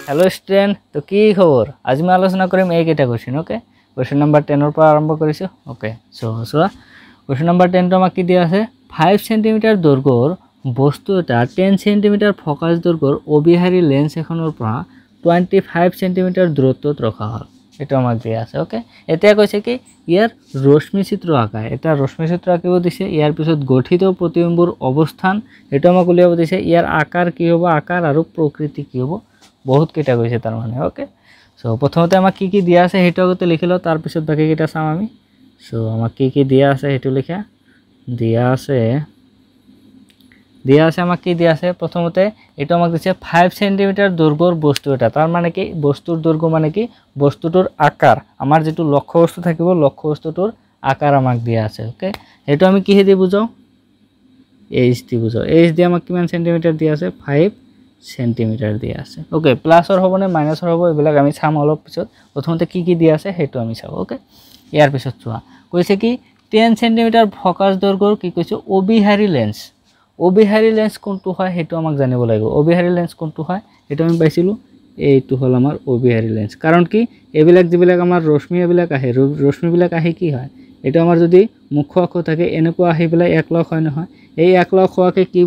hello student तो की खबर आज मैं आलोचना करिम এইকেইটা क्वेश्चन ओके क्वेश्चन नम्बर 10 পৰা আৰম্ভ কৰিছো ओके সো क्वेश्चन नम्बर 10 তো আমাক কি দিয়া আছে 5 সেন্টিমিটার দৈৰ্ঘ্যৰ বস্তু এটা 10 সেন্টিমিটাৰ ফোকাস দৈৰ্ঘ্যৰ অবিহাৰী লেন্স এখনৰ পৰা 25 সেন্টিমিটাৰ দূৰত্বত ৰখা হ'ল এটা আমাক দিয়া আছে ওকে এতিয়া কৈছে কি ইয়াৰ ৰশ্মি চিত্ৰ আঁকা এটা ৰশ্মি চিত্ৰ আঁকিব দিছে ইয়াৰ পিছত গঠিত প্ৰতিবিম্বৰ অৱস্থান এটা আমাক উলিয়াব দিছে ইয়াৰ আকাৰ কি হ'ব আকাৰ আৰু প্ৰকৃতি কি হ'ব बहुत केटा কৈছে তাৰ মানে ওকে সো প্ৰথমতে আমাক কি দিয়া আছে হেটো আগতে লিখিলো তাৰ পিছত বাকি কেটা চাম আমি সো আমাক কি দিয়া আছে হেটো লিখা দিয়া আছে আমাক কি দিয়া আছে প্ৰথমতে এটো আমাক দিছে 5 সেন্টিমিটাৰ দৈৰ্ঘ্যৰ বস্তু এটা তাৰ মানে কি বস্তুৰ দৈৰ্ঘ্য মানে কি বস্তুটোৰ আকাৰ আমাৰ যেটো লক্ষ্য বস্তু থাকিব লক্ষ্য বস্তুটোৰ আকাৰ আমাক দিয়া আছে ওকে হেটো আমি কি দি বুজাও h দি বুজাও h দি আমাক কিমান সেন্টিমিটার দিয়া আছে 5 সেন্টিমিটার দিয়া আছে ওকে প্লাসৰ হ'ব নে মাইনাসৰ হ'ব এবিলাক আমি চাম অলপ পিছত প্ৰথমতে কি দিয়া আছে হেটো আমি চাও ওকে ইয়াৰ পিছত চোৱা কৈছে কি 10 সেন্টিমিটাৰ ফোকাস দৈৰ্ঘ্যৰ কি কৈছে অবিহাৰী লেন্স কোনটো হয় হেটো আমাক জানিব লাগিব অবিহাৰী লেন্স কোনটো হয় হেটো আমি পাইছিলো এইটো হল আমাৰ অবিহাৰী লেন্স কাৰণ কি এবিলাক যিবিলাক আমাৰ ৰশ্মি এবিলাক আহে ৰশ্মি বিলাক আহে কি হয় এটা আমাৰ যদি মুখ্য অক্ষ থাকে এনেকুৱা আহি পেলাই একলক হয় নহয় এই একলক হোৱাকে কি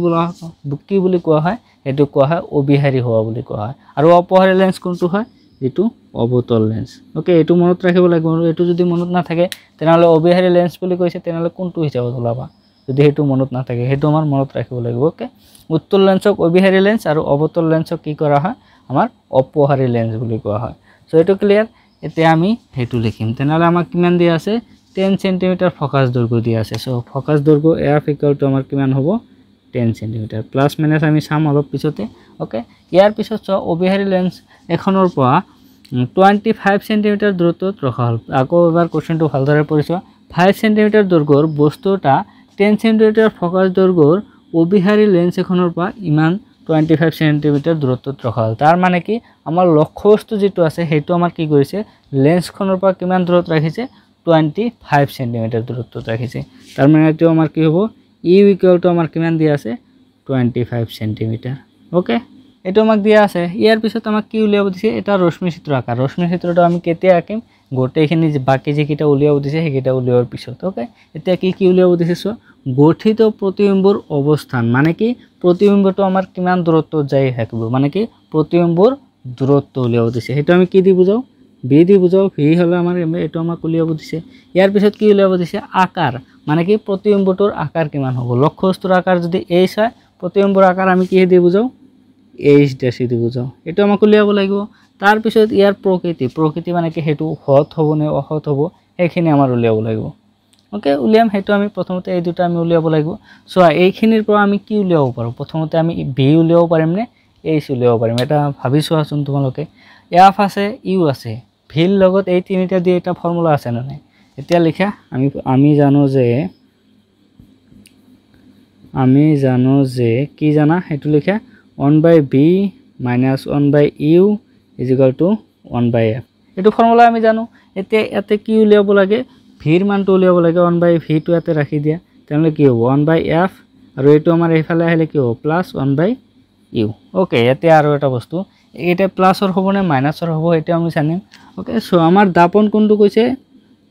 বুলি কোৱা হয় এটো কোৱা হয় অবিহাৰী হোৱা বুলি কোৱা হয় আৰু অপহাৰী লেন্স কোনটো হয় যেটো অবতল লেন্স ওকে এটো মনত ৰাখিব লাগিব এটো যদি মনত না থাকে তেনহলে অবিহাৰী লেন্স বুলি কৈছে তেনহলে কোনটো হিচাপত ওলাবা যদি হেতু মনত না থাকে হেতু আমাৰ মনত ৰাখিব লাগিব ওকে উত্তল লেন্সক অবিহাৰী লেন্স আৰু অবতল লেন্সক কি কৰা হয় আমাৰ অপহাৰী লেন্স বুলি কোৱা হয় সো এটো ক্লিয়াৰ এতিয়া আমি হেতু লিখিম তেনহলে আমাক কিমান দিয়া আছে 10 সেন্টিমিটার ফোকাস দৈৰ্ঘ্য দিয়া আছে সো ফোকাস দৈৰ্ঘ্য f = আমাৰ কিমান হ'ব 10 সেন্টিমিটাৰ প্লাস মাইনাস আমি চাম অলপ পিছতে ওকে ইয়াৰ পিছত চ অবিহাৰী লেন্স এখনৰ পৰা 25 সেন্টিমিটাৰ দূৰত্বত ৰখা হ'ল আকৌ এবাৰ কোশ্চেনটো ভালদৰে পঢ়িছো 5 সেন্টিমিটাৰ দৈৰ্ঘ্যৰ বস্তুটা 10 সেন্টিমিটাৰ ফোকাস দৈৰ্ঘ্যৰ অবিহাৰী লেন্স এখনৰ পৰা ইমান 25 সেন্টিমিটাৰ দূৰত্বত ৰখা হ'ল তাৰ মানে কি আমাৰ লক্ষ্য বস্তু যেটো আছে হেটো আমাৰ কি কৰিছে লেন্সখনৰ পৰা কিমান দূৰত ৰাখিছে 25 সেন্টিমিটাৰ দূৰত্বত ৰাখিছে তাৰ মানে এটো আমাৰ কি হ'ব e = আমাৰ কিমান দিয়া আছে 25 সেন্টিমিটাৰ ওকে এটো আমাক দিয়া আছে ইয়াৰ পিছত আমাক কি উলিয়াব দিছে এটা ৰশ্মি চিত্ৰ আকাৰ ৰশ্মি চিত্ৰটো আমি কেতিয়া আঁকিম গোটেইখিনি বাকি যে কিটা উলিয়াব দিছে হেকিটা উলিয়াৰ পিছত ওকে এতিয়া কি উলিয়াব দিছে সো গঠিত প্ৰতিবিম্বৰ অৱস্থান মানে কি প্ৰতিবিম্বটো আমাৰ কিমান দূৰত্বত যাই থাকিব মানে কি প্ৰতিবিম্বৰ দূৰত্ব উলিয়াব দিছে হেটো আমি কি দি বুজাও b দি বুজাও v হলে আমাৰ এটো আমাক উলিয়াব দিছে ইয়াৰ পিছত কি উলিয়াব দিছে আকাৰ মানে কি প্ৰতিবিম্বটোৰ আকাৰ কিমান হ'ব লক্ষ্য বস্তুৰ আকাৰ যদি h হয় প্ৰতিবিম্বৰ আকাৰ আমি কি দি বুজাও h ডেশ দি বুজাও এটো আমাক উলিয়াব লাগিব তাৰ পিছত ইয়াৰ প্ৰকৃতি মানে কি হেতু হত হ'ব নে অহত হ'ব এইখিনি আমাৰ উলিয়াব লাগিব ওকে উলিয়াম হেতু আমি প্ৰথমতে এই দুটা আমি উলিয়াব লাগিব সো এইখিনিৰ পৰা আমি কি উলিয়াব পাৰো প্ৰথমতে আমি b উলিয়াব পাৰিম নে h উলিয়াব পাৰিম এটা ভাবি চোৱাচোন তোমালোকে f আছে u আছে v ৰ লগত এই তিনিটা দি এটা ফৰ্মুলা আছে না নাই এতিয়া লিখা আমি জানো যে কি জানা হেতু লিখা 1/b - 1/u = 1/f এটো ফৰ্মুলা আমি জানো এতিয়া ইয়াতে কি উলিয়াব লাগে v ৰ মানটো উলিয়াব লাগে 1/v টো ইয়াতে ৰাখি দিয়া তেনলে কি হ'ব 1/f আৰু এটো আমাৰ এইফালে আহিলে কি হ'ব +1/u ওকে এতিয়া আৰু এটা বস্তু এটা প্লাসৰ হ'ব নে মাইনাসৰ হ'ব এটা আমি জানিম ওকে সো আমাৰ দাপন কোনটো কৈছে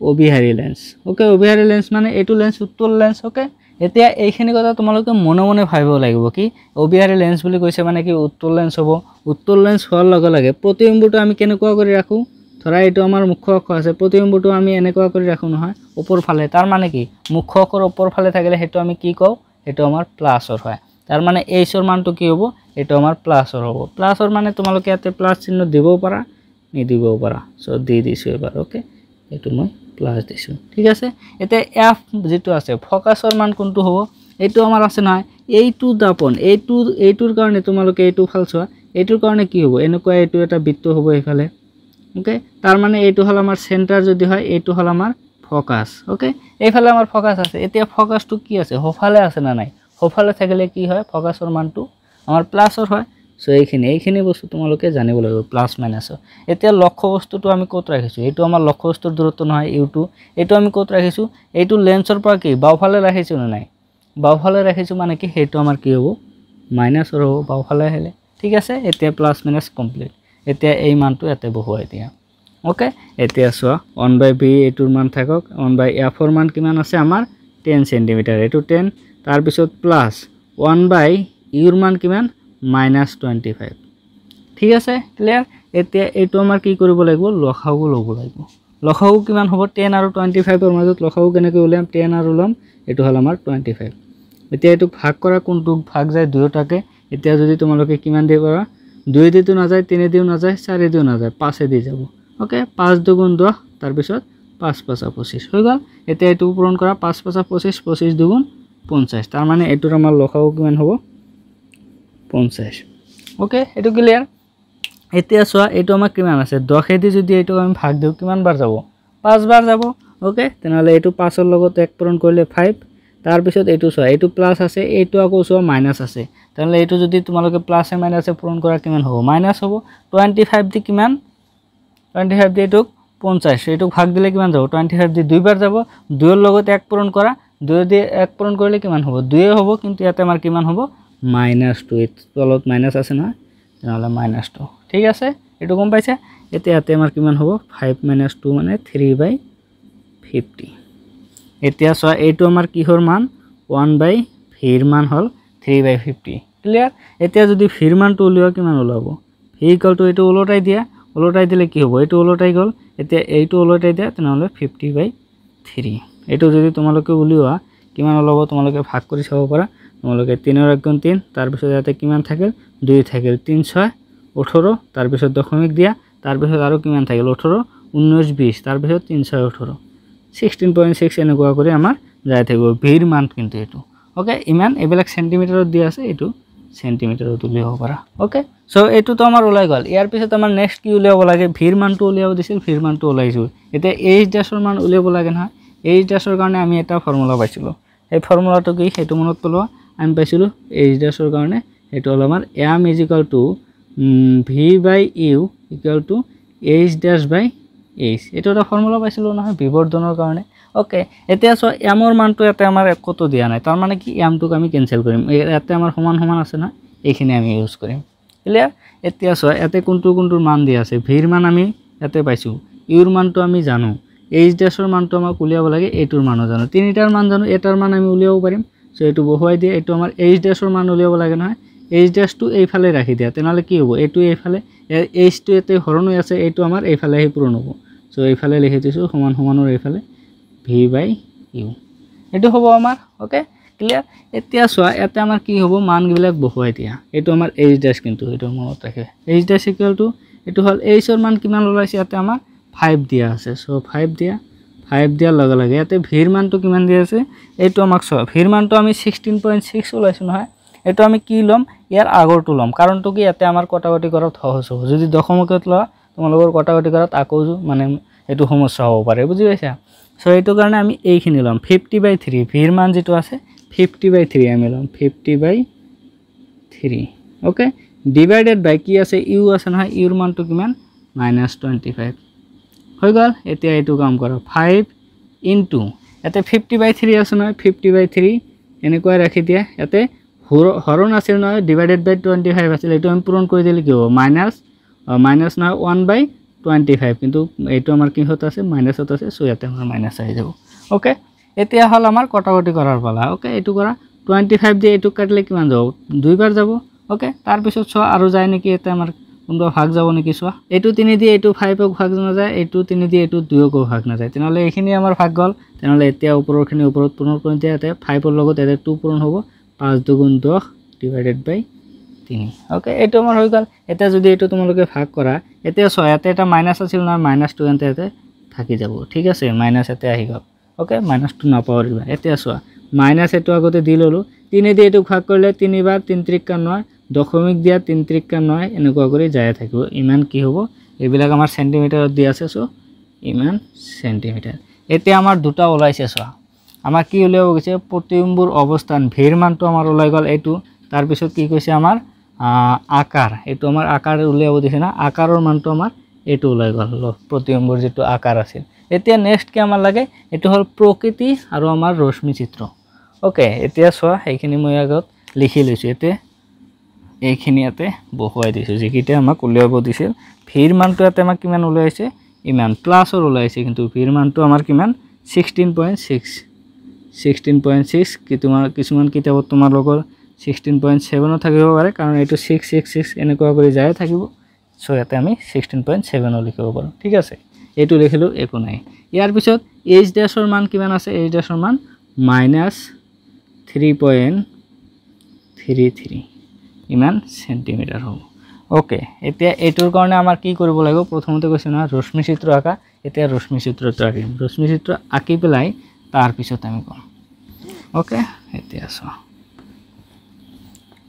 অবিহাৰী লেন্স ওকে অবিহাৰী লেন্স মানে এটো লেন্স উত্তল লেন্স ওকে এতিয়া এইখিনি কথা তোমালোকে মনে ভাবিব লাগিব কি অবিহাৰী লেন্স বুলি কৈছে মানে কি উত্তল লেন্স হ'ব উত্তল লেন্স হোৱাৰ লগে লগে প্ৰতিবিম্বটো আমি কেনেকুৱা কৰি ৰাখো ধৰা এটো আমাৰ মুখ্য অক্ষ আছে প্ৰতিবিম্বটো আমি এনেকুৱা কৰি ৰাখো নহয় ওপৰ ফালে তাৰ মানে কি মুখ্য অক্ষৰ ওপৰ ফালে থাকিলে হেতু আমি কি কও হেতু আমাৰ প্লাসৰ হয় তাৰ মানে h ৰ মানটো কি হ'ব এটো আমাৰ প্লাসৰ হ'ব প্লাসৰ মানে তোমালোকে ইয়াতে প্লাস চিহ্ন দিব পাৰা নিদিবও পাৰা সো দি দিছো এবাৰ ওকে এটো মই প্লাস দিছো ঠিক আছে এতে f যেটো আছে ফোকাসৰ মান কোনটো হ'ব এটো আমাৰ আছে নহয় এইটো দাপন এইটোৰ কাৰণে তোমালোকে এইটো ফালছোৱা এইটোৰ কাৰণে কি হ'ব এনেকুৱা এইটো এটা বৃত্ত হ'ব এইফালে ওকে তাৰ মানে এইটো হল আমাৰ সেন্টাৰ যদি হয় এইটো হল আমাৰ ফোকাস ওকে এইফালে আমাৰ ফোকাস আছে এতিয়া ফোকাসটো কি আছে হোফালে আছে না নাই হোফালে থাকিলে কি হয় ফোকাসৰ মানটো আমাৰ প্লাসৰ হয় সো এইখিনি বস্তু তোমালোকে জানিব লাগিব প্লাস মাইনাস এতিয়া লক্ষ্য বস্তুটো আমি কত ৰাখিছো এইটো আমাৰ লক্ষ্য বস্তুৰ দূৰত্ব নহয় ইউ2 এইটো আমি কত ৰাখিছো এইটো লেন্সৰ পৰা কি বাওফালে ৰাখিছো না নাই বাওফালে ৰাখিছো মানে কি হেতু আমাৰ কি হ'ব মাইনাসৰ হ'ব বাওফালে হেলে ঠিক আছে এতিয়া প্লাস মাইনাস কমপ্লিট এতিয়া এই মানটো ইয়াতে বহুৱাই দিয়া ওকে এতিয়া চোৱা 1/b এইটোৰ মান থাকক 1/f ৰ মান কিমান আছে আমাৰ 10 cm এইটো 10 তাৰ পিছত প্লাস 1/u ৰ মান কিমান -25 ঠিক আছে ক্লিয়াৰ এতিয়া এইটো আমাৰ কি কৰিব লাগিব লসাগু ল'ব লাগিব লসাগু কিমান হ'ব 10 আৰু 25 ৰ মাজত লসাগু কেনেকৈ উলিয়াম 10 আৰু লম এটো হল আমাৰ 25 এতিয়া এটো ভাগ কৰা কোনটো ভাগ যায় দুয়োটাকে এতিয়া যদি তোমালোকে কিমান দি কৰা 2 দি তো না যায় 3 দিও না যায় 4 দিও না যায় 5 দি যাব ওকে 5 2 10 তাৰ পিছত 5 5 25 হৈ গল এতিয়া এটো পূৰণ কৰা 5 5 25 25 2 50 তাৰ মানে এটোৰ আমাৰ লসাগু কিমান হ'ব 50 ওকে এটো ক্লিয়াৰ এতিয়া চোৱা এটো আমাৰ কিমান আছে 10 দি যদি এটো আমি ভাগ দিও কিমান বাৰ যাব 5 বাৰ যাব ওকে তেনেহলে এটো 5 ৰ লগত 1 পূৰণ কৰিলে 5 তাৰ পিছত এটো চোৱা এটো প্লাস আছে এটো আকৌ চোৱা মাইনাস আছে তেনেহলে এটো যদি তোমালোকে প্লাস এ মাইনাস এ পূৰণ কৰা কিমান হ'ব মাইনাস হ'ব 25 দি কিমান 25 দি এটো 50 এটো ভাগ দিলে কিমান যাব 25 দি দুইবাৰ যাব 2 ৰ লগত 1 পূৰণ কৰা 2 দি 1 পূৰণ কৰিলে কিমান হ'ব 2 হ'ব কিন্তু ইয়াতে আমাৰ কিমান হ'ব -2 তলত মাইনাস আছে না তেনেহলে -2 ঠিক আছে এটো গম পাইছা এতিয়া ইয়াতে আমাৰ কিমান হ'ব 5 - 2 মানে 3/50 এতিয়া চোৱা এইটো আমাৰ কিহৰ মান 1/v ৰ মান হল 3/50 ক্লিয়াৰ এতিয়া যদি v ৰ মানটো উলিওৱা কিমান ওলাব v = এইটো উলটাই দিয়া উলটাই দিলে কি হ'ব এইটো উলটাই গল এতিয়া এইটো উলটাই দিয়া তেনেহলে 50/3 এইটো যদি তোমালোকে উলিওৱা কিমান ওলাব তোমালোকে ভাগ কৰি চাব পাৰা তোমালোকে 3 ৰ 1 3 তাৰ পিছত ইয়াতে কিমান থাকিল 2 থাকিল 3 6 18 তাৰ পিছত দশমিক দিয়া তাৰ পিছত আৰু কিমান থাকিল 18 19 20 তাৰ পিছত 3 6 18 16.6 এনেকুৱা কৰি আমাৰ যায় থাকিব v ৰ মান কিন্তু এটো ওকে ইমান এবিলাক সেন্টিমিটাৰত দিয়া আছে এটো সেন্টিমিটাৰত উলিয়াব পাৰা ওকে সো এটো তো আমাৰ ওলাই গল ইয়াৰ পিছত আমাৰ নেক্সট কি উলিয়াব লাগে v ৰ মানটো উলিয়াব দিছিল v ৰ মানটো উলাইছো এতিয়া h' ৰ মান উলিয়াব লাগে না h' ৰ কাৰণে আমি এটা ফৰ্মুলা পাইছিলো এই ফৰ্মুলাটো কি হেতু মনত পেলোৱা আমি পাইছিলো h' ৰ কাৰণে এটো হল আমাৰ m = v/u = h'/h এটো এটা ফৰ্মুলা পাইছিলো নহয় বিবৰ্ধনৰ কাৰণে ওকে এতিয়া সো m ৰ মানটো এটা আমাৰ কত দিয়া নাই তাৰ মানে কি m টোক আমি ক্যান্সেল কৰিম ইয়াতে আমাৰ সমান সমান আছে না এইখিনি আমি ইউজ কৰিম ক্লিয়াৰ এতিয়া সো ইয়াতে কোনটোৰ মান দিয়া আছে v ৰ মান আমি ইয়াতে পাইছো u ৰ মানটো আমি জানো h' ৰ মানটো আমাক উলিয়াব লাগে এটোৰ মানো জানো তিনিটাৰ মান জানো এটাৰ মান আমি উলিয়াব পাৰিম সো এটো বহুৱাই দিয়ে এটো আমাৰ h' ৰ মান উলিয়াব লাগে নহয় h' টো এইফালে ৰাখি দিয়া তেনেহলে কি হ'ব এটো এইফালে h টো এতে হৰণ হৈ আছে এটো আমাৰ এইফালে হে পূৰণ হ'ব সো এইফালে লিখি দিছো সমান সমানৰ এইফালে v/u এটো হ'ব আমাৰ ওকে ক্লিয়াৰ এতিয়া চোৱা এতে আমাৰ কি হ'ব মান গিবিলাক বহুৱাই দিয়া এটো আমাৰ h' কিন্তু এটো মনত ৰাখে h' = এটো হল h ৰ মান কিমান ওলাইছে ইয়াতে আমাৰ 5 দিয়া আছে সো 5 দিয়াৰ লগে লগে ইয়াতে v ৰ মানটো কিমান দিয়া আছে এটো আমাক চোৱা v ৰ মানটো আমি 16.6 ওলাইছো নহয় এটো আমি কি লম ইয়াৰ আগৰটো লম কাৰণটো কি ইয়াতে আমাৰ কটাকটি কৰাত সহজ হ'ব যদি দশমিকত লৱা তোমালোকৰ কটাকটি কৰাত আকৌ মানে এটো সমস্যা হ'ব পাৰে বুজি পাইছা সো এটো কাৰণে আমি এইখিনি লম 50/3 v ৰ মান যেটো আছে 50/3 আমি লম 50/3 ওকে ডিভাইডেড বাই কি আছে u আছে নহয় u ৰ মানটো কিমান -25 হৈ গল এতিয়া এটো কাম কৰা 5 এতে 50/3 আছে নহয় 50/3 এনেকৈ ৰাখি দিয়া এতে হৰণ আছিল নহয় ডিভাইডেড বাই 25 আছিল এটো আমি পূৰণ কৰি দিলে কি হ'ব মাইনাস না 1/25 কিন্তু এটো আমাৰ কি হত আছে মাইনাসত আছে সো ইয়াতে আমাৰ মাইনাস আহি যাব ওকে এতিয়া হল আমাৰ কটাকটি কৰাৰ পালা ওকে এটো কৰা 25 দি এটো কাটলে কিমান যাব দুইবাৰ যাব ওকে তাৰ পিছত চোৱা আৰু যায় নেকি এতে আমাৰ কোনবা ভাগ যাব নেকি চোৱা এটো 3 দি এটো 5 ক ভাগ না যায় এটো 3 দি এটো 2 ক ভাগ না যায় তেনেহলে এইখিনি আমাৰ ভাগ গল তেনেহলে এতিয়া ওপৰৰখিনি ওপৰত পূৰণ কৰি দিয়া এতে 5 ৰ লগত এতে 2 পূৰণ হ'ব 5 2 10 ডিভাইডেড বাই 3 ওকে এটো আমাৰ হৈ গল এটা যদি এটো তোমালোকে ভাগ কৰা এতে চোৱা এতে এটা মাইনাস আছিল না -2 এতে থাকি যাব ঠিক আছে মাইনাস এতে আহি গল ওকে -2 না পাওয়ার এতে চোৱা মাইনাস এটো আগতে দি ললো 3 দি এটো ভাগ কৰিলে 3 বাৰ 3 * 9 দশমিক দিয়া 3 * 9 এনেকুৱা কৰি যায় থাকিব ইমান কি হ'ব এবিলাক আমাৰ সেন্টিমিটাৰত দি আছে সো ইমান সেন্টিমিটাৰ এতিয়া আমাৰ দুটা ওলাইছে চোৱা আমাৰ কি উলিয়াব গৈছে প্ৰতিবিম্বৰ অৱস্থান v ৰ মানটো আমাৰ ওলাই গল এটো তাৰ পিছত কি কৈছে আমাৰ আকাৰ এটো আমাৰ আকাৰ উলিয়াব দিছে না আকাৰৰ মানটো আমাৰ এটো ওলাই গল প্ৰতিবিম্বৰ যেটো আকাৰ আছে এতিয়া নেক্সট কি আমাৰ লাগে এটো হল প্ৰকৃতি আৰু আমাৰ ৰশ্মি চিত্ৰ ওকে এতিয়া চোৱা এইখিনি মই আগত লিখি লৈছো এতে এইখিনি ইয়াতে বহুৱাই দিছোঁ যিকেইটা আমাক উলিয়াব দিছিল ভিৰ মানটো ইয়াতে আমাক কিমান ওলাইছে ইমান প্লাছৰ ওলাইছে কিন্তু ভিৰ মানটো আমাৰ কিমান 16.6 কি তোমাৰ কিছুমান কিতাপত তোমালোকৰ 16.7 থাকিব পাৰে কাৰণ এইটো 666 এনেকুৱা কৰি যায় থাকিব সো ইয়াতে আমি 16.7 লিখিব পাৰোঁ ঠিক আছে এইটো লিখিলো একো নাই ইয়াৰ পিছত h ড্যাশৰ মান কিমান আছে h ড্যাশৰ মান -3.33 ইমান সেন্টিমিটাৰ হ'ব ওকে এতিয়া এইটোৰ কাৰণে আমাৰ কি কৰিব লাগিব প্ৰথমতে কৈছো না ৰশ্মি চিত্ৰ আঁকা এতিয়া ৰশ্মি চিত্ৰটো আঁকিম ৰশ্মি চিত্ৰ আঁকি পেলাই তাৰ পিছত আমি কম ওকে এতিয়া চোৱা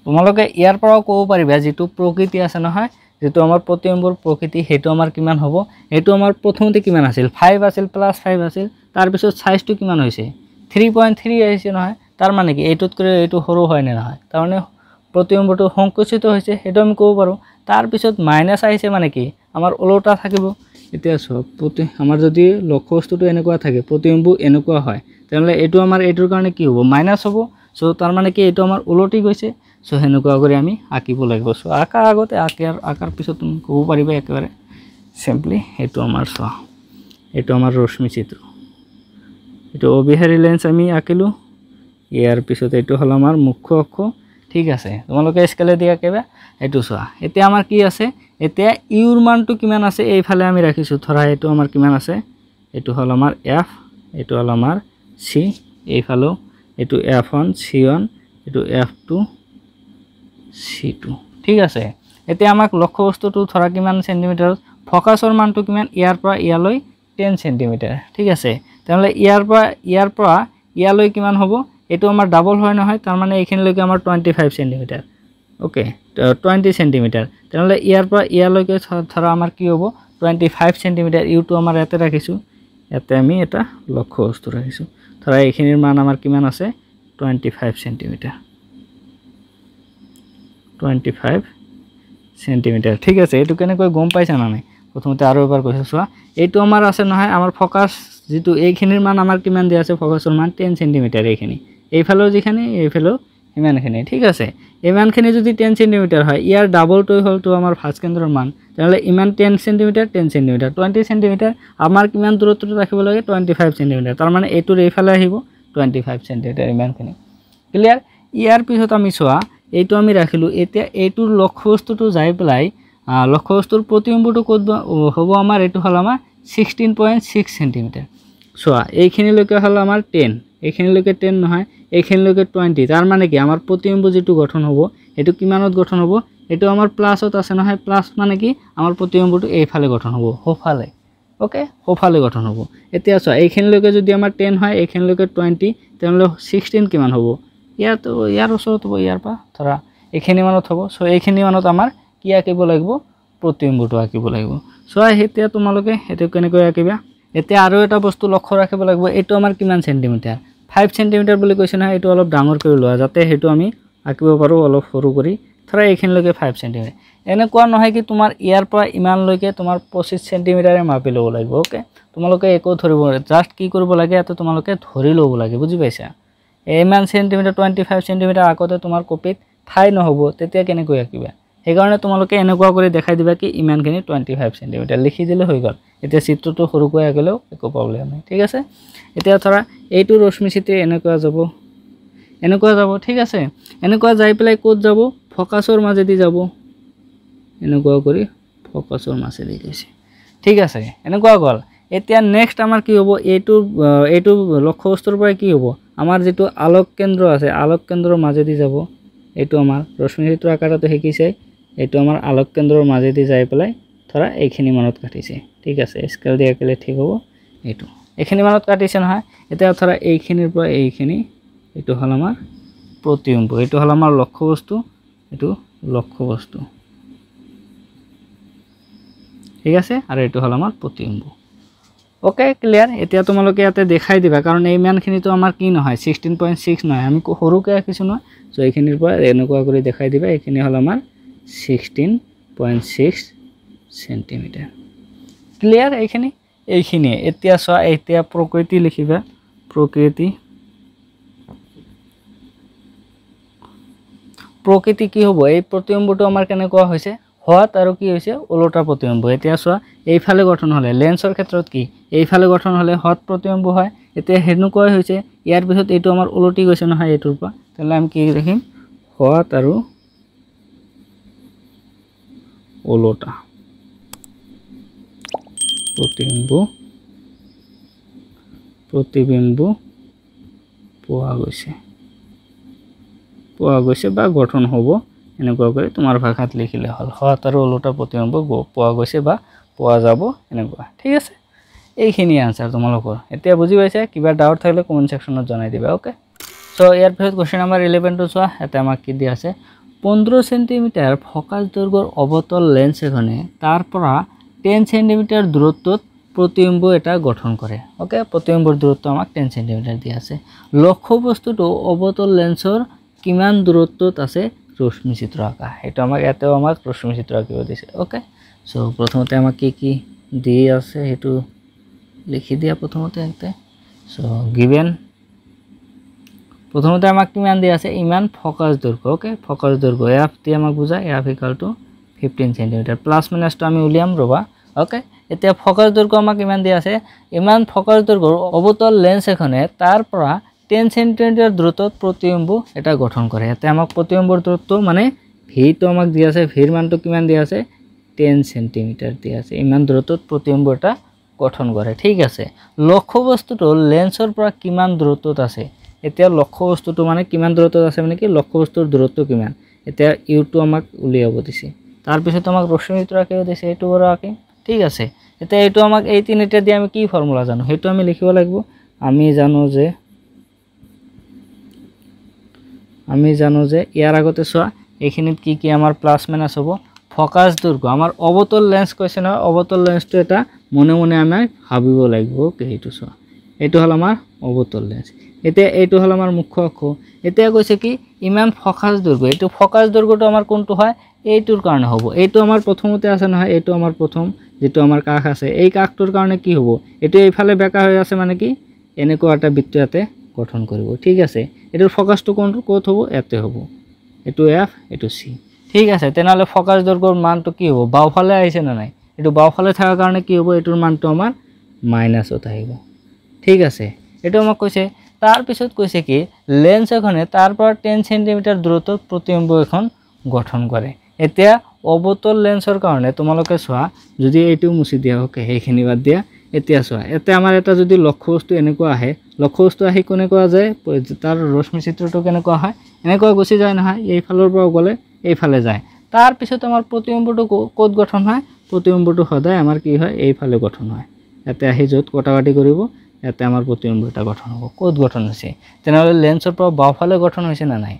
তোমালোকে ইয়াৰ পৰাও ক'ব পাৰিবা যেটো প্ৰকৃতি আছে নহয় যেটো আমাৰ প্ৰতিবিম্বৰ প্ৰকৃতি হেতু আমাৰ কিমান হ'ব এটো আমাৰ প্ৰথমতে কিমান আছিল 5 আছিল +5 আছিল তাৰ পিছত সাইজটো কিমান হৈছে 3.3 আহিছে নহয় তাৰ মানে কি এইটোত কৰি এইটো সৰু হয় না নহয় তাৰ মানে প্ৰতিবিম্বটো সংকুচিত হৈছে হেতু আমি ক'ব পাৰো তাৰ পিছত মাইনাস আহিছে মানে কি আমাৰ ওলোটা থাকিব এতিয়া সব আমাৰ যদি লক্ষ্যবস্তুটো এনেকুৱা থাকে প্ৰতিবিম্ব এনেকুৱা হয় তেনলে এটো আমাৰ এটোৰ কাৰণে কি হ'ব মাইনাস হ'ব সো তাৰ মানে কি এটো আমাৰ ওলটি গৈছে সো হেনেকুৱা কৰি আমি আঁকিব লাগিব সো আঁকা আগতে আঁকাৰ পিছত তুমি ক'ব পাৰিবা একেবাৰে সিম্পলি এটো আমাৰ চোৱা এটো আমাৰ ৰশ্মি চিত্ৰ এটো অবিহাৰী লেন্স আমি আঁকিলো ইয়াৰ পিছত এটো হল আমাৰ মুখ্য অক্ষ ঠিক আছে তোমালোকে স্কেলে দিয়া কেবা এটো চোৱা এতিয়া আমাৰ কি আছে এতিয়া ইউৰ মানটো কিমান আছে এইফালে আমি ৰাখিছো ধৰা এটো আমাৰ কিমান আছে এটো হল আমাৰ f এটো হল আমাৰ c এইফালো এটো f1 c1 এটো f2 c2 ঠিক আছে এতিয়া আমাক লক্ষ্যবস্তুটো ধৰা কিমান সেন্টিমিটাৰ ফোকাসৰ মানটো কিমান ইয়াৰ পৰা ইয়ালৈ 10 সেন্টিমিটাৰ ঠিক আছে তেনলে ইয়াৰ পৰা ইয়ালৈ কিমান হ'ব এটো আমাৰ ডাবল হয় নহয় তাৰ মানে এইখিনিলৈকে আমাৰ 25 সেন্টিমিটাৰ ওকে 20 সেন্টিমিটাৰ তেনলে ইয়াৰ পৰা ইয়ালৈকে ধৰা আমাৰ কি হ'ব 25 সেন্টিমিটাৰ ইউটো আমাৰ ইয়াতে ৰাখিছো ইয়াতে আমি এটা লক্ষ্যবস্তু ৰাখিছো ধৰা এইখিনিৰ মান আমাৰ কিমান আছে 25 সেন্টিমিটাৰ 25 সেন্টিমিটাৰ ঠিক আছে এটো কেনেকৈ গম পাইছা না নাই প্ৰথমতে আৰু এবাৰ কৈছো চোৱা এইটো আমাৰ আছে নহয় আমাৰ ফোকাস যেটো এইখিনিৰ মান আমাৰ কিমান দিয়া আছে ফোকাসৰ মান 10 সেন্টিমিটাৰ এইখিনি এইফালো যিখানে এইফালো ইমানখিনি ঠিক আছে ইমানখিনি যদি 10 সেন্টিমিটাৰ হয় ইয়াৰ ডাবলটো হলটো আমাৰ ফাৰ্স্ট কেন্দ্ৰৰ মান তাহলে ইমান 10 সেন্টিমিটাৰ 20 সেন্টিমিটাৰ আমাৰ কিমান দূৰত্বটো ৰাখিব লাগে 25 সেন্টিমিটাৰ তাৰ মানে এটোৰ এইফালে আহিব 25 সেন্টিমিটাৰ ইমানখিনি ক্লিয়াৰ ইয়াৰ পিছত আমি চোৱা এইটো আমি ৰাখিলো এতিয়া এইটোৰ লক্ষ্যবস্তুটো যাই পেলাই লক্ষ্যবস্তুৰ প্ৰতিবিম্বটো ক'ত হ'ব আমাৰ এটো হল আমাৰ 16.6 সেন্টিমিটাৰ চোৱা এইখিনিলৈকে হল আমাৰ 10 এইখিনিলৈকে 10 নহয় এইখিনিলৈকে 20 তাৰ মানে কি আমাৰ প্ৰতিবিম্ব যেটো গঠন হ'ব এটো কিমানত গঠন হ'ব এটো আমাৰ প্লাসত আছে নহয় প্লাস মানে কি আমাৰ প্ৰতিবিম্বটো এইফালে গঠন হ'ব হোফালে ওকে হোফালে গঠন হ'ব এতিয়া চোৱা এইখিনিলৈকে যদি আমাৰ 10 হয় এইখিনিলৈকে 20 তেনলে 16 কিমান হ'ব ইয়াৰ ওচৰত হ'ব ইয়াৰ পৰা ধৰা এইখিনি মানত হ'ব সো এইখিনি মানত আমাৰ কি আঁকিব লাগিব প্ৰতিবিম্বটো আঁকিব লাগিব সো এতিয়া তোমালোকে এটো কেনেকৈ আঁকিবা এতিয়া আৰু এটা বস্তু লক্ষ্য ৰাখিব লাগিব এটো আমাৰ কিমান সেন্টিমিটাৰ 5 সেন্টিমিটাৰ বুলি কৈছে না এটো অলপ ডাঙৰ কৰি লোৱা যাতে হেতু আমি আঁকিব পাৰো অলপ সৰু কৰি ধৰা এইখিনিলৈকে 5 সেন্টিমিটাৰ এনেকুৱা নহয় কি তোমাৰ ইয়াৰ পৰা ইমান লৈকে তোমাৰ 25 সেন্টিমিটাৰে মাপি ল'ব লাগিব ওকে তোমালোকে একো ধৰিব জাস্ট কি কৰিব লাগে এটো তোমালোকে ধৰি ল'ব লাগে বুজি পাইছা ইমান সেন্টিমিটাৰ 25 সেন্টিমিটাৰ আগতে তোমাৰ কপিত ঠাই নহব তেতিয়া কেনেকৈ আঁকিবা হেকাৰণে তোমালোকে এনেকুৱা কৰি দেখাই দিবা কি ইমানখিনি 25 সেন্টিমিটাৰ লিখি দিলে হৈ গল এতিয়া চিত্ৰটো সৰুকৈ আঁকিলেও একো প্ৰবলেম নাই ঠিক আছে এতিয়া ধৰা এইটো ৰশ্মি চিত্ৰে এনেকুৱা যাব ঠিক আছে এনেকুৱা যাই পেলাই ক'ত যাব ফোকাসৰ মাজেদি যাব এনেকুৱা কৰি ফোকাসৰ মাজেদি গৈছে ঠিক আছে এনেকুৱা গল এতিয়া নেক্সট আমাৰ কি হ'ব এইটো লক্ষ্যবস্তুৰ পৰা কি হ'ব আমাৰ যেটো আলোক কেন্দ্ৰ আছে আলোক কেন্দ্ৰৰ মাজেদি যাব এইটো আমাৰ ৰশ্মি চিত্ৰ আকাৰতে শিকিছে এইটো আমাৰ আলোক কেন্দ্ৰৰ মাজেদি যাই পেলাই ধৰা এইখিনি মানত কাটিছে ঠিক আছে স্কেল দি আঁকিলে ঠিক হ'ব এইটো এইখিনি মানত কাটিছে নহয় এতিয়া ধৰা এইখিনিৰ পৰা এইখিনি এইটো হল আমাৰ প্ৰতিবিম্ব এইটো হল আমাৰ লক্ষ্যবস্তু এইটো লক্ষ্যবস্তু ঠিক আছে আৰু এইটো হল আমাৰ প্ৰতিবিম্ব ওকে ক্লিয়াৰ এতিয়া তোমালোকে ইয়াতে দেখাই দিবা কাৰণ এই মানখিনিটো আমাৰ কি নহয় 16.6 নহয় আমি সৰুকৈ আঁকিছো নহয় সো এইখিনিৰ পৰা এনেকুৱা কৰি দেখাই দিবা এইখিনি হল আমাৰ 16.6 সেন্টিমিটাৰ ক্লিয়াৰ এইখিনি এতিয়া চোৱা এতিয়া প্ৰকৃতি লিখিবা প্ৰকৃতি কি হ'ব এই প্ৰতিবিম্বটো আমাৰ কেনেকুৱা হৈছে হত আৰু কি হৈছে ওলোটা প্ৰতিবিম্ব এতিয়া চোৱা এইফালে গঠন হ'লে লেন্সৰ ক্ষেত্ৰত কি এইফালে গঠন হ'লে হত প্ৰতিবিম্ব হয় এতিয়া হেনুকৈ হৈছে ইয়াৰ পিছত এইটো আমাৰ ওলটি গৈছে নহয় এইটোৰ পৰা তেলে আমি কি ৰাখিম হত আৰু ওলোটা প্ৰতিবিম্ব পোৱা গৈছে বা গঠন হ'ব এনেকুৱা কৰি তোমাৰ ভাষাত লিখিলে হ'ল হত আৰু ওলোটা প্ৰতিবিম্ব পোৱা গৈছে বা পোৱা যাব এনেকুৱা ঠিক আছে এইখিনি আনসাৰ তোমালোকৰ এতিয়া বুজি পাইছা কিবা ডাউট থাকিলে কমেন্ট সেকশনত জনাই দিবা ওকে সো ইয়াৰ পিছত কোশ্চেন নাম্বাৰ 11 টো চোৱা এটা আমাক কি দিয়া আছে 15 সেন্টিমিটাৰ ফোকাস দৈৰ্ঘ্যৰ অবতল লেন্স এখনে তাৰ পৰা 10 সেন্টিমিটাৰ দূৰত্বত প্ৰতিবিম্ব এটা গঠন কৰে ওকে প্ৰতিবিম্বৰ দূৰত্ব আমাক 10 সেন্টিমিটাৰ দিয়া আছে লক্ষ্য বস্তুটো অবতল লেন্সৰ কিমান দূৰত্বত আছে ৰশ্মি চিত্ৰ আঁকা এটা আমাক এতেও আমাক ৰশ্মি চিত্ৰ আঁকিব দিছে ওকে সো প্ৰথমতে আমাক কি দি আছে হেতু লিখি দিয়া প্ৰথমতে এতে সো গিভেন প্ৰথমতে আমাক কিমান দিয়া আছে ইমান ফোকাস দৈৰ্ঘ্য ওকে ফোকাস দৈৰ্ঘ্য f টি আমাক বুজা f = 15 সেন্টিমিটাৰ প্লাস মাইনাস তো আমি উলিয়াম ৰবা ওকে এতিয়া ফোকাস দৈৰ্ঘ্য আমাক কিমান দিয়া আছে ইমান ফোকাস দৈৰ্ঘ্যৰ অবতল লেন্স এখনে তাৰ পৰা 10 সেন্টিমিটাৰ দূৰত্বত প্ৰতিবিম্ব এটা গঠন কৰে এতিয়া আমাক প্ৰতিবিম্বৰ দূৰত্ব মানে v তো আমাক দিয়া আছে v ৰ মানটো কিমান দিয়া আছে 10 সেন্টিমিটাৰ দিয়া আছে ইমান দূৰত্বত প্ৰতিবিম্ব এটা গঠন কৰে ঠিক আছে লক্ষ্য বস্তুটো লেন্সৰ পৰা কিমান দূৰত্বত আছে এতিয়া লক্ষ্য বস্তুটো মানে কিমান দূৰত্বত আছে মানে কি লক্ষ্য বস্তুৰ দূৰত্ব কিমান এতিয়া u টো আমাক উলিয়াব দিছে তাৰ পিছত আমাক ৰশ্মি চিত্ৰ আঁকিব দিছে এইটো বড় আঁকিম ঠিক আছে এতিয়া এইটো আমাক এই তিনিটা দি আমি কি ফৰ্মুলা জানো হেতু আমি লিখিব লাগিব আমি জানো যে ইয়াৰ আগতে চোৱা এইখিনিত কি আমাৰ প্লাস মাইনাস হ'ব ফোকাস দৈৰ্ঘ্য আমাৰ অবতল লেন্স কৈছে না অবতল লেন্সটো এটা মনে মনে আমি ভাবিব লাগিব কি হেতু চোৱা এইটো হল আমাৰ অবতল লেন্স এতিয়া এইটো হল আমাৰ মুখ্য অক্ষ এতিয়া কৈছে কি ইমান ফোকাস দৈৰ্ঘ্য এইটো ফোকাস দৈৰ্ঘ্যটো আমাৰ কোনটো হয় এইটোৰ কাৰণে হ'ব এইটো আমাৰ প্ৰথমতে আছে নহয় এইটো আমাৰ প্ৰথম যেটো আমাৰ কাষ আছে এই কাষটোৰ কাৰণে কি হ'ব এটো এইফালে বেকা হৈ আছে মানে কি এনেকুৱা এটা বৃত্ত ইয়াতে গঠন কৰিব ঠিক আছে এটোৰ ফোকাসটো ক'ত হ'ব এতে হ'ব এটো f এটো c ঠিক আছে তেনালে ফোকাস দৈৰ্ঘ্যৰ মানটো কি হ'ব বাওফালে আহিছে না নাই এটো বাওফালে থাকাৰ কাৰণে কি হ'ব এটোৰ মানটো আমাৰ মাইনাসত আহিব ঠিক আছে এটো আমাক কৈছে তাৰ পিছত কৈছে কি লেন্স এখনে তাৰ পৰা 10 সেন্টিমিটাৰ দূৰত্বত প্ৰতিবিম্ব এখন গঠন কৰে এতিয়া অবতল লেন্সৰ কাৰণে তোমালোকে চোৱা যদি এইটো মুছি দিয়া ওকে এইখিনি বাদ দিয়া এতিয়া চোৱা এতে আমাৰ এটা যদি লক্ষ্য বস্তু এনেকুৱা আহে লক্ষ্য বস্তু আহি কোনে কোৱা যায় তাৰ ৰশ্মি চিত্ৰটো কেনেকুৱা হয় এনেকুৱা গুছি যায় নহয় এই ফালৰ পৰা গলে এই ফালে যায় তাৰ পিছত আমাৰ প্ৰতিবিম্বটো ক'ত গঠন হয় প্ৰতিবিম্বটো সদায় আমাৰ কি হয় এই ফালে গঠন হয় এতে আহি যত কটাকাটি কৰিব এতে আমাৰ প্ৰতিবিম্ব এটা গঠন হ'ব ক'ত গঠন হৈছে তেনেহলে লেন্সৰ পৰা বাওফালে গঠন হৈছে না নাই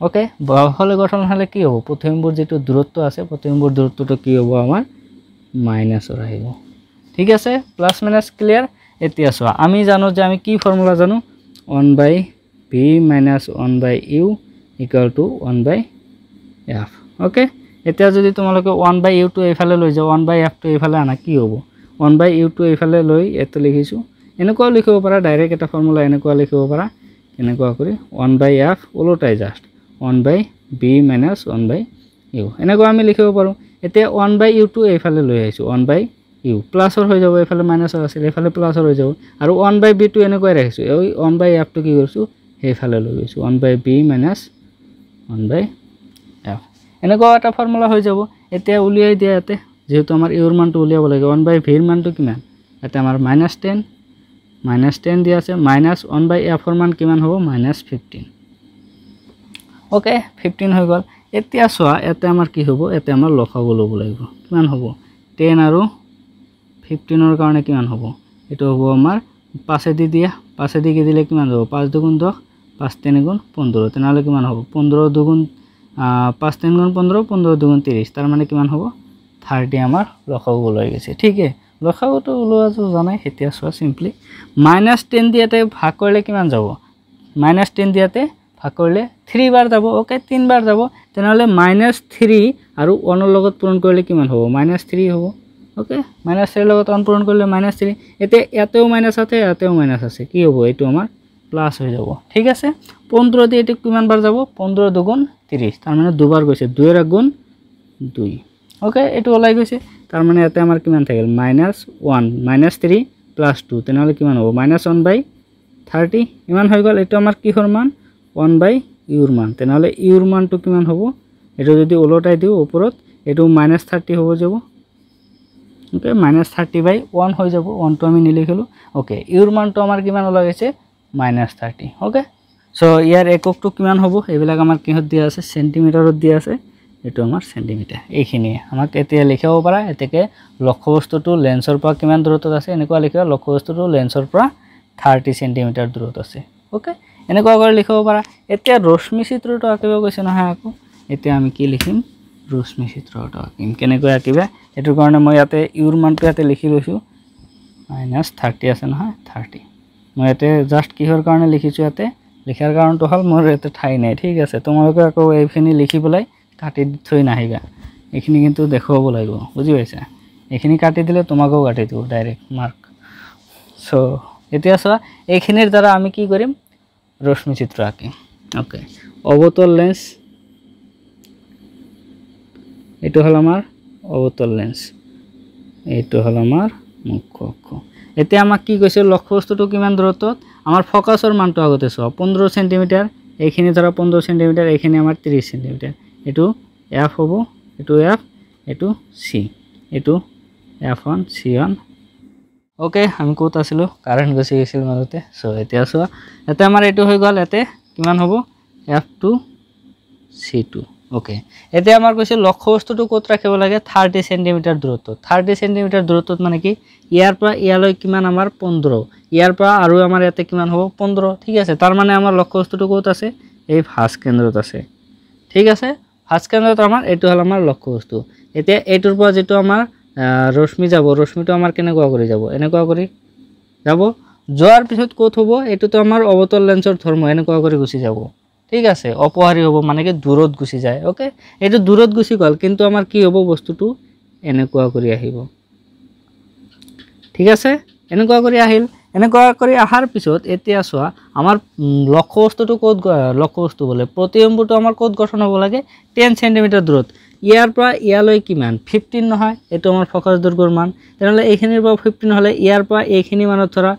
ওকে বাওফালে গঠন হলে কি হ'ব প্ৰতিবিম্বৰ যেটো দূৰত্ব আছে প্ৰতিবিম্বৰ দূৰত্বটো কি হ'ব আমাৰ মাইনাসৰ আহিব ঠিক আছে প্লাস মাইনাস ক্লিয়াৰ এতিয়া চোৱা আমি জানো যে আমি কি ফৰ্মুলা জানো 1/v - 1/u = 1/f ওকে এতিয়া যদি তোমালোকে 1/u টো এইফালে লৈ যাও 1/f টো এইফালে আনা কি হ'ব 1/u টো এইফালে লৈ এতে লিখিছো এনেকুৱা লিখিব পাৰা ডাইৰেক্ট এটা ফৰ্মুলা এনেকুৱা লিখিব পাৰা এনেকুৱা কৰি 1/f ওলোটাই জাস্ট 1/v - 1/u এনেকুৱা আমি লিখিব পাৰো এতিয়া 1/u টো এইফালে লৈ আহিছো 1/u প্লাসৰ হৈ যাব এইফালে মাইনাসৰ আছিল এইফালে প্লাসৰ হৈ যাব আৰু 1/v টো এনেকৈ ৰাখিছো এই 1/f টো কি কৰিছো এইফালে লৈ গৈছো 1/v - 1/f এনেকুৱা এটা ফৰ্মুলা হৈ যাব এতিয়া উলিয়াই দিয়া ইয়াতে যেহেতু আমাৰ ইউৰ মানটো উলিয়াব লাগে 1/v ৰ মানটো কিমান এটা আমাৰ -10 দিয়া আছে -1/f ৰ মান কিমান হ'ব -15 ওকে 15 হৈ গল এতিয়া চোৱা এতে আমাৰ কি হ'ব এতে আমাৰ লসাগু ল'ব লাগিব কিমান হ'ব 10 আৰু 15 ৰ কাৰণে কিমান হ'ব এটো হ'ব আমাৰ 5 দি দিয়া 5 দি কি দিলে কিমান হ'ব 5 2 10 5 3 15 তেনালে কিমান হ'ব 15 2 5 3 15 15 2 30 তাৰ মানে কিমান হ'ব 30 আমাৰ লসাগু লৈ গৈছে ঠিক আছে লসাগুটো ওলোৱাটো জানাই এতিয়া চোৱা সিম্পলি -10 দিয়াতে ভাগ কৰিলে কিমান যাব -10 দিয়াতে ভাগ কৰিলে 3 বাৰ যাব ওকে 3 বাৰ যাব তেনালে -3 আৰু 1 ৰ লগত পূৰণ কৰিলে কিমান হ'ব -3 হ'ব ওকে -3 ৰ লগত 1 পূৰণ কৰিলে -3 এতে ইয়াতেও মাইনাস আছে ইয়াতেও মাইনাস আছে কি হ'ব এটো আমাৰ প্লাস হৈ যাব ঠিক আছে 15 দিয়ে এটি কিমান বার যাব 15 দুগুণ 30 তার মানে দুবার গৈছে 2 এর গুণ 2 ওকে এটো ওলাই গৈছে তার মানে এতে আমার কিমান থাকিল -1 -3 + 2 তেনহলে কিমান হ'ব -1/30 ইমান হৈ গল এটো আমাৰ কিহৰ মান 1/u ৰ মান তেনহলে u ৰ মানটো কিমান হ'ব এটো যদি ওলটাই দিও ওপৰত এটো -30 হ'ব যাব ওকে -30/1 হৈ যাব 1 টো আমি নিলিখিলো ওকে u ৰ মানটো আমাৰ কিমান ওলাই গৈছে -30 ওকে সো ইয়াৰ এককটো কিমান হ'ব এবিলাক আমাৰ কিহত দিয়া আছে সেন্টিমিটাৰত দিয়া আছে এটো আমাৰ সেন্টিমিটাৰ এইখিনি আমাক এতিয়া লিখাব পাৰা এতেকে লক্ষ্যবস্তুটো লেন্সৰ পৰা কিমান দূৰত্বত আছে এনেকুৱা লিখিবা লক্ষ্যবস্তুটো লেন্সৰ পৰা 30 সেন্টিমিটাৰ দূৰত আছে ওকে এনেকুৱা কৰি লিখাব পাৰা এতিয়া ৰশ্মি চিত্ৰটো আঁকিব কৈছে নহয় আকৌ এতিয়া আমি কি লিখিম ৰশ্মি চিত্ৰটো আঁকিম কেনেকৈ আঁকিবা এটোৰ কাৰণে মই ইয়াতে ইউৰ মানটো ইয়াতে লিখি লৈছো -30 আছে নহয় 30 মই ইয়াতে জাস্ট কিহৰ কাৰণে লিখিছো ইয়াতে লিখাৰ কাৰণটো হল মোৰ ইয়াতে ঠাই নাই ঠিক আছে তোমালোকে আকৌ এইখিনি লিখি বলাই কাটি থৈ নাহিবা এইখিনি কিন্তু দেখাব লাগিব বুজি পাইছা এইখিনি কাটি দিলে তোমাকও কাটি দিব ডাইৰেক্ট মাৰ্ক সো এতিয়া চোৱা এইখিনিৰ দ্বাৰা আমি কি কৰিম ৰশ্মি চিত্ৰ আঁকিম ওকে অবতল লেন্স এটো হল আমাৰ অবতল লেন্স এটো হল আমাৰ মুখ্য অক্ষ এতিয়া আমাক কি কৈছে লক্ষ্যবস্তুটো কিমান দূৰত্বত আমাৰ ফোকাসৰ মানটো আগতে চোৱা 15 সেন্টিমিটাৰ এইখিনি ধৰা 15 সেন্টিমিটাৰ এইখিনি আমাৰ 30 সেন্টিমিটাৰ এটো f হ'ব এটো f এটো c এটো f1 c1 ওকে আমি কোত আছিলো কারেন্ট গছি গৈছিল মাজতে সো এতিয়া চোৱা এতে আমাৰ এটো হৈ গল এতে কিমান হ'ব f2 c2 ওকে এতিয়া আমাৰ কৈছে লক্ষ্যবস্তুটো কোত ৰাখিব লাগে 30 সেন্টিমিটাৰ দূৰত্বত 30 সেন্টিমিটাৰ দূৰত্বত মানে কি ইয়াৰ পৰা ইয়ালৈ কিমান আমাৰ 15 ইয়াৰ পৰা আৰু আমাৰ এতে কিমান হ'ব 15 ঠিক আছে তাৰ মানে আমাৰ লক্ষ্যবস্তুটো কোত আছে এই ফাঁস কেন্দ্ৰত আছে ঠিক আছে ফাঁস কেন্দ্ৰত আমাৰ এটো হল আমাৰ লক্ষ্যবস্তু এতিয়া এটোৰ পৰা যেটো আমাৰ ৰশ্মি যাব ৰশ্মিটো আমাৰ কেনেকুৱা কৰি যাব এনেকুৱা কৰি যাব যোৱাৰ পিছত কোত হ'ব এটোটো আমাৰ অবতল লেন্সৰ ধৰ্ম এনেকুৱা কৰি গুছি যাব ঠিক আছে অপহাৰী হ'ব মানে কি দূৰত গুছি যায় ওকে এটো দূৰত গুছি গল কিন্তু আমাৰ কি হ'ব বস্তুটো এনেকুৱা কৰি আহিব ঠিক আছে এনেকুৱা কৰি আহিল এনেকুৱা কৰি আহাৰ পিছত এতিয়া চোৱা আমাৰ লক্ষ্যবস্তুটো কোত লক্ষ্যবস্তু বলে প্ৰতিবিম্বটো আমাৰ কোত গঠন হ'ব লাগে 10 সেন্টিমিটাৰ দূৰত ইয়াৰ পৰা ইয়ালৈ কিমান 15 নহয় এটো আমাৰ ফোকাস দৈৰ্ঘ্যৰ মান তেনলে এইখিনিৰ পৰা 15 হলে ইয়াৰ পৰা এইখিনি মানত ধৰা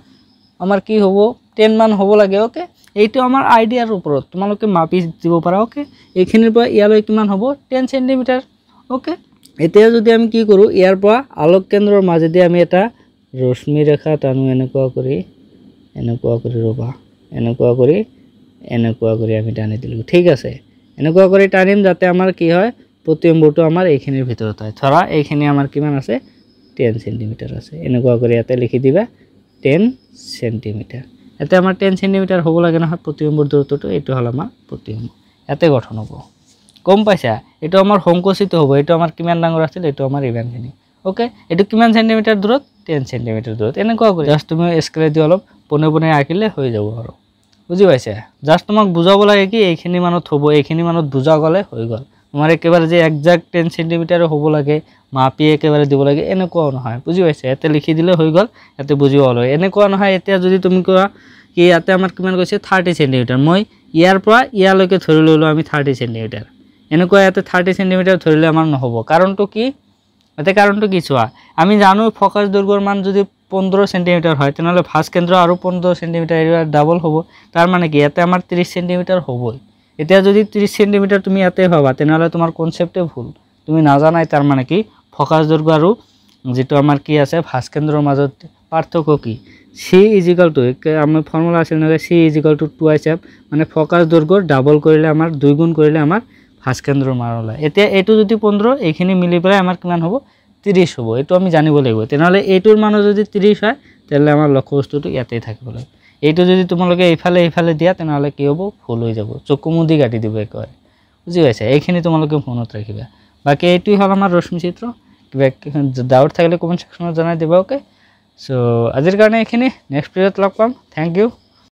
আমাৰ কি হ'ব 10 মান হ'ব লাগে ওকে এইটো আমাৰ আইডিয়াৰ ওপৰত তোমালোকে মাপি দিব পাৰা ওকে এইখিনিৰ পৰা ইয়ালৈ কিমান হ'ব 10 সেন্টিমিটাৰ ওকে এতিয়া যদি আমি কি কৰো ইয়াৰ পৰা আলোক কেন্দ্ৰৰ মাজেদি আমি এটা ৰশ্মি ৰেখা টানো এনেকুৱা কৰি ৰবা এনেকুৱা কৰি আমি টানি দিলো ঠিক আছে এনেকুৱা কৰি টানিম যাতে আমাৰ কি হয় প্ৰতিবিম্বটো আমাৰ এইখিনিৰ ভিতৰত হয় ধৰা এইখিনি আমাৰ কিমান আছে 10 সেন্টিমিটাৰ আছে এনেকুৱা কৰি ইয়াতে লিখি দিবা 10 সেন্টিমিটাৰ এতে আমাৰ 10 সেন্টিমিটাৰ হ'ব লাগে নহয় প্ৰতিবিম্বৰ দূৰত্বটো এটো হল আমাৰ প্ৰতিবিম্ব ইয়াতে গঠন হ'ব কম পাইছা এটো আমাৰ সংকোচিত হ'ব এটো আমাৰ কিমান ডাঙৰ আছিল এটো আমাৰ ইমানখিনি ওকে এটো কিমান সেন্টিমিটাৰ দূৰত 10 সেন্টিমিটাৰ দূৰত এনেকুৱা কৰি জাস্ট তুমি স্কেল দি অলপ পনে আঁকিলে হৈ যাব আৰু বুজি পাইছা জাস্ট তোমাক বুজাব লাগে কি এইখিনি মানত হ'ব এইখিনি মানত বুজা গলে হৈ গল তোমাৰ একেবাৰে যে এক্সাক্ট 10 সেন্টিমিটাৰ হ'ব লাগে মাপি একেবাৰে দিব লাগে এনেকুৱাও নহয় বুজি পাইছা এতে লিখি দিলে হৈ গল এতে বুজিব হল এনেকুৱা নহয় এতিয়া যদি তুমি কোৱা কি ইয়াতে আমাৰ কিমান কৈছে 30 সেন্টিমিটাৰ মই ইয়াৰ পৰা ইয়ালৈকে ধৰি ললো আমি 30 সেন্টিমিটাৰ এনেকুৱা ইয়াতে 30 সেন্টিমিটাৰ ধৰিলে আমাৰ নহব কাৰণটো কি এতে কাৰণটো কি চোৱা আমি জানো ফোকাস দৈৰ্ঘ্যৰ মান যদি 15 সেন্টিমিটাৰ হয় তেনলে ফাঁস কেন্দ্ৰ আৰু 15 সেন্টিমিটাৰ এৰিয়া ডাবল হ'ব তাৰ মানে কি ইয়াতে আমাৰ 30 সেন্টিমিটাৰ হ'বই এতিয়া যদি 30 সেন্টিমিটাৰ তুমি ইয়াতে ভাবা তেনলে তোমাৰ কনসেপ্টে ভুল তুমি নাজানাই তাৰ মানে কি ফোকাস দৈৰ্ঘ্য আৰু যেটো আমাৰ কি আছে ফাঁস কেন্দ্ৰৰ মাজত পাৰ্থক্য কি c আমি ফৰ্মুলা আছিল নহয় c 2f মানে ফোকাস দৈৰ্ঘ্যৰ ডাবল কৰিলে আমাৰ 2 গুণ কৰিলে আমাৰ ফাঁস কেন্দ্ৰৰ মান ওলাই এতিয়া এটো যদি 15 এইখিনি মিলি পেলাই আমাৰ কিমান হ'ব 30 হ'ব এটো আমি জানিব লাগিব তেনলে এটোৰ মান যদি 30 হয় তেলে আমাৰ লক্ষ্যবস্তুটো ইয়াতেই থাকিব লাগে এইটো যদি তোমালোকে এইফালে দিয়া তেনলে কি হ'ব ভুল হৈ যাব চকুমুদি কাটি দিব একেবাৰে বুজি পাইছা এইখিনি তোমালোকে মনত ৰাখিবা বাকি এইটোই হল আমাৰ ৰশ্মি চিত্ৰ কিবা ডাউট থাকিলে কমেন্ট সেকশনত জনাই দিবা ওকে সো আজিৰ কাৰণে এইখিনি নেক্সট ভিডিঅ'ত লগ পাম থ্যাংক ইউ